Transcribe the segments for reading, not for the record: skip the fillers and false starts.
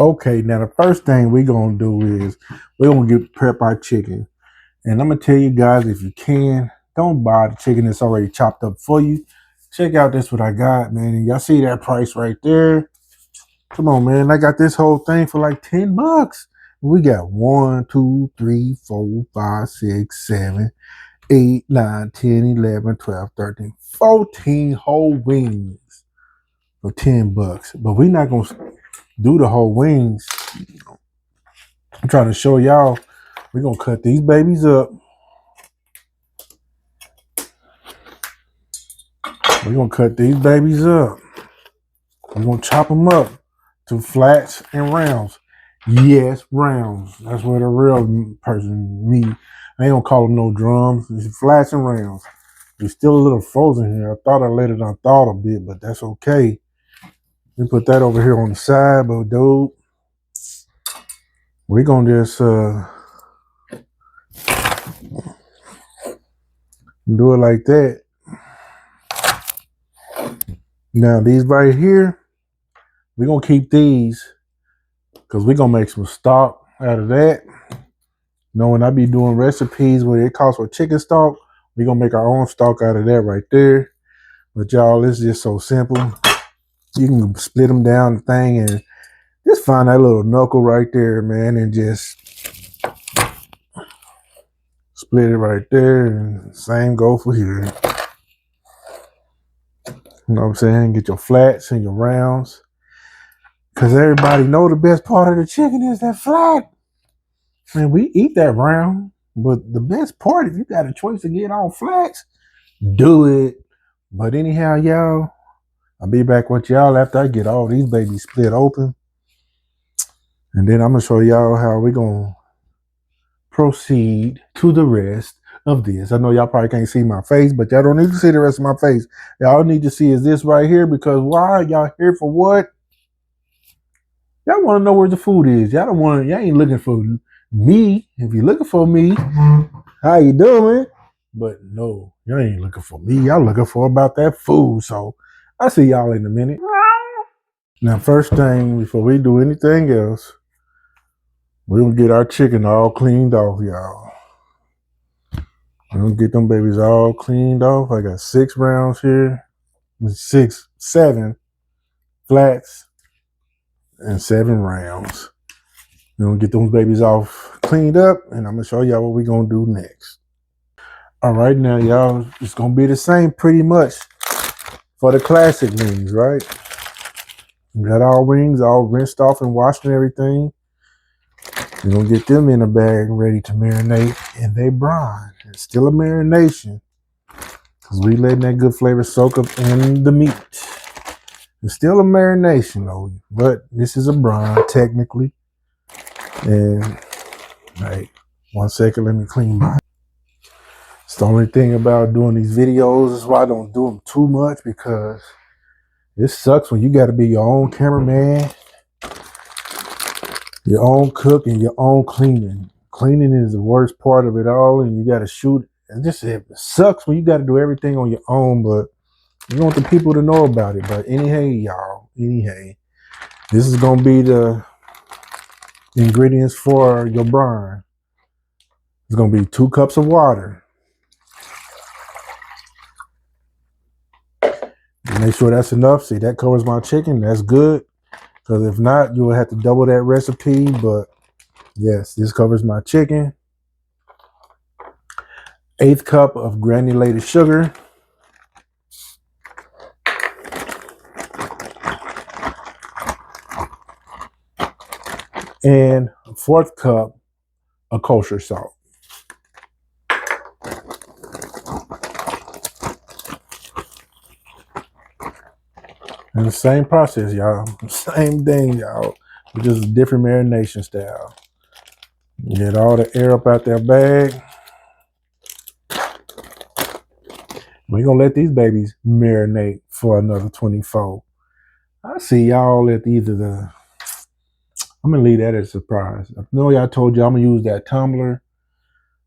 Okay, now the first thing we're gonna do is we're gonna prep our chicken. And I'm gonna tell you guys, if you can, don't buy the chicken that's already chopped up for you. Check out this what I got, man. And y'all see that price right there? Come on, man. I got this whole thing for like $10. We got 1, 2, 3, 4, 5, 6, 7, 8, 9, 10, 11, 12, 13, 14 whole wings for $10. But we're not gonna do the whole wings. I'm trying to show y'all. We're gonna cut these babies up. We're gonna cut these babies up. We're gonna chop them up to flats and rounds. Yes, rounds. That's what a real person me. I ain't gonna call them no drums. It's flats and rounds. It's still a little frozen here. I thought I let it unthaw a bit, but that's okay. We put that over here on the side, but dude, we're gonna just do it like that. Now these right here, we're gonna keep these because we're gonna make some stock out of that. When I be doing recipes where it calls for chicken stock, we're gonna make our own stock out of that right there. But y'all, it's just so simple. You can split them down the thing and just find that little knuckle right there, man, and just split it right there. And same go for here. You know what I'm saying? Get your flats and your rounds. Because everybody know the best part of the chicken is that flat. Man, we eat that round. But the best part, if you got a choice to get all flats, do it. But anyhow, y'all, I'll be back with y'all after I get all these babies split open. And then I'm going to show y'all how we're going to proceed to the rest of this. I know y'all probably can't see my face, but y'all don't need to see the rest of my face. Y'all need to see is this right here, because why? Y'all here for what? Y'all want to know where the food is. Y'all ain't looking for me. If you're looking for me, how you doing? But no, y'all ain't looking for me. Y'all looking for about that food. So I'll see y'all in a minute. Now, first thing, before we do anything else, we're going to get our chicken all cleaned off, y'all. We're going to get them babies all cleaned off. I got 6 rounds here. 7 flats and 7 rounds. We're going to get those babies off cleaned up, and I'm going to show y'all what we're going to do next. All right, now, y'all, it's going to be the same pretty much for the classic wings, right? We got our wings all rinsed off and washed and everything. We're going to get them in a bag ready to marinate in their brine. It's still a marination because we letting that good flavor soak up in the meat. It's still a marination though, but this is a brine technically. And right, 1 second, let me clean my. It's the only thing about doing these videos is why I don't do them too much, because it sucks when you got to be your own cameraman, your own cook, and your own cleaning. Cleaning is the worst part of it all, and you got to shoot. It sucks when you got to do everything on your own, but you want the people to know about it. But anyhow, y'all, this is going to be the ingredients for your brine. It's going to be 2 cups of water. Make sure that's enough. See, that covers my chicken. That's good. Because if not, you will have to double that recipe. But yes, this covers my chicken. 1/8 cup of granulated sugar. And 1/4 cup of kosher salt. And the same process, y'all. Same thing, y'all. Just a different marination style. Get all the air up out that bag. We're going to let these babies marinate for another 24. I'll see y'all at either the... I'm going to leave that as a surprise. I know y'all told you I'm going to use that tumbler,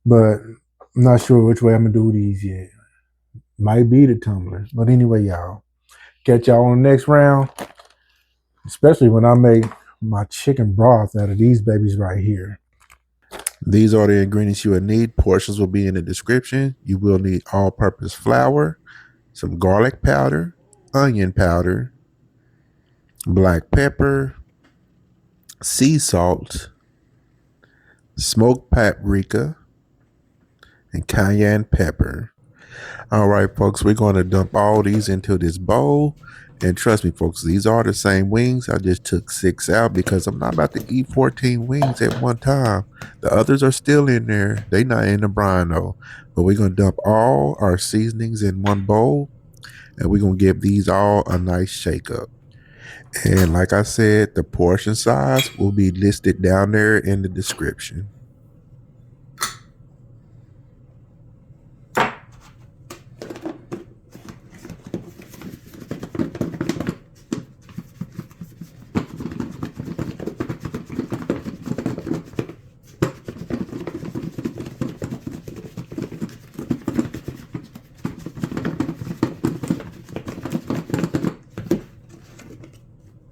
but I'm not sure which way I'm going to do these yet. Might be the tumbler. But anyway, y'all. Catch y'all on the next round. Especially when I make my chicken broth out of these babies right here. These are the ingredients you will need. Portions will be in the description. You will need all-purpose flour, some garlic powder, onion powder, black pepper, sea salt, smoked paprika, and cayenne pepper. All right, folks, we're going to dump all these into this bowl. And trust me, folks, these are the same wings. I just took 6 out because I'm not about to eat 14 wings at one time. The others are still in there. They not in the brine though. But we're going to dump all our seasonings in one bowl. And we're going to give these all a nice shake up. And like I said, the portion size will be listed down there in the description.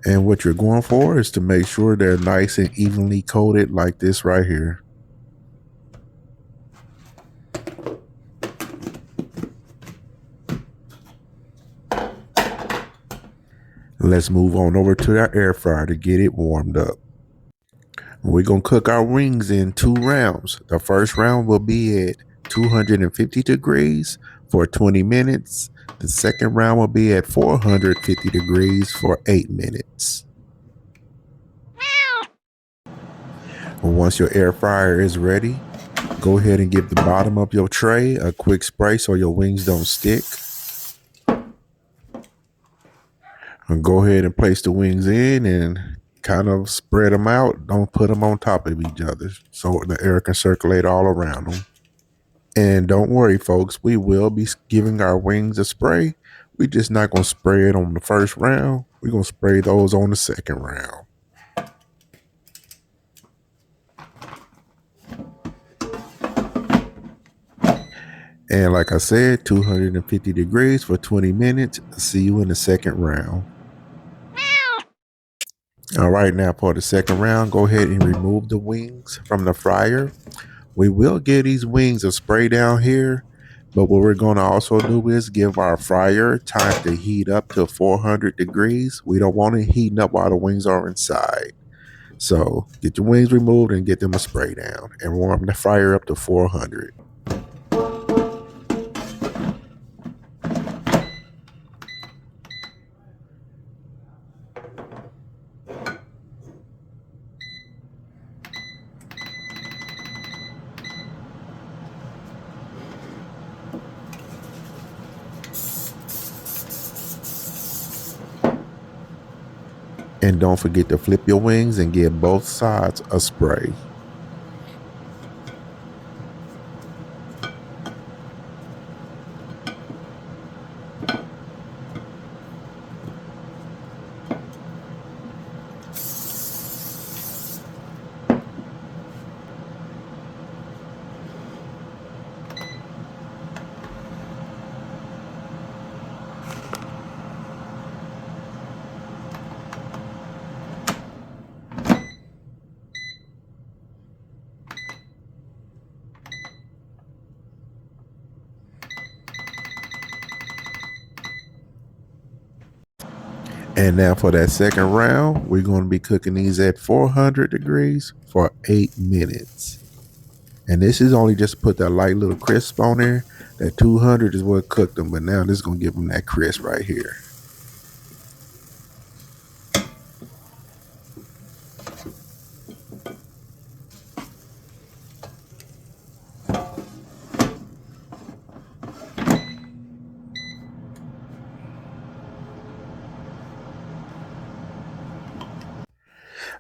And what you're going for is to make sure they're nice and evenly coated like this right here. Let's move on over to our air fryer to get it warmed up. We're going to cook our wings in 2 rounds. The first round will be at 250 degrees for 20 minutes. The second round will be at 450 degrees for 8 minutes. Once your air fryer is ready, go ahead and give the bottom of your tray a quick spray so your wings don't stick. And go ahead and place the wings in and kind of spread them out. Don't put them on top of each other so the air can circulate all around them. And don't worry, folks, we will be giving our wings a spray. We're just not going to spray it on the first round. We're going to spray those on the second round. And like I said, 250 degrees for 20 minutes. See you in the second round. All right, now for the second round, go ahead and remove the wings from the fryer. We will give these wings a spray down here, but what we're going to also do is give our fryer time to heat up to 400 degrees. We don't want it heating up while the wings are inside. So get your wings removed and get them a spray down and warm the fryer up to 400. And don't forget to flip your wings and give both sides a spray. And now for that second round, we're going to be cooking these at 400 degrees for 8 minutes. And this is only just to put that light little crisp on there. That 200 is what cooked them, but now this is going to give them that crisp right here.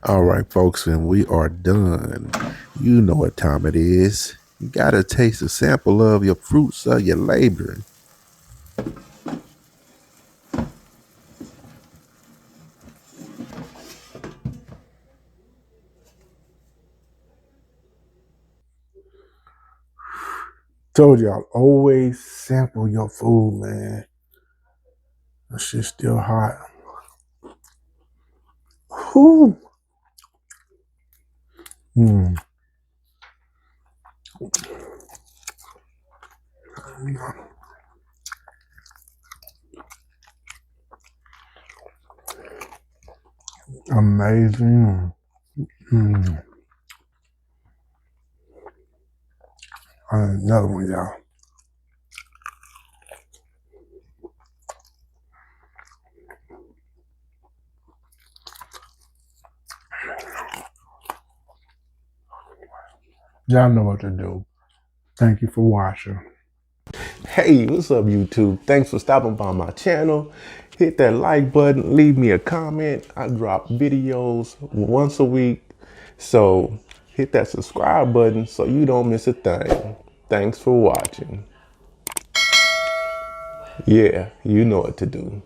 All right, folks, and we are done. You know what time it is. You got to taste a sample of your fruits of your labor. Told y'all, always sample your food, man. That shit's still hot. Whew. Mm. Amazing. Mm. Another one, y'all. Y'all know what to do. Thank you for watching. Hey, what's up, YouTube? Thanks for stopping by my channel. Hit that like button, leave me a comment. I drop videos once a week. So hit that subscribe button so you don't miss a thing. Thanks for watching. Yeah, you know what to do.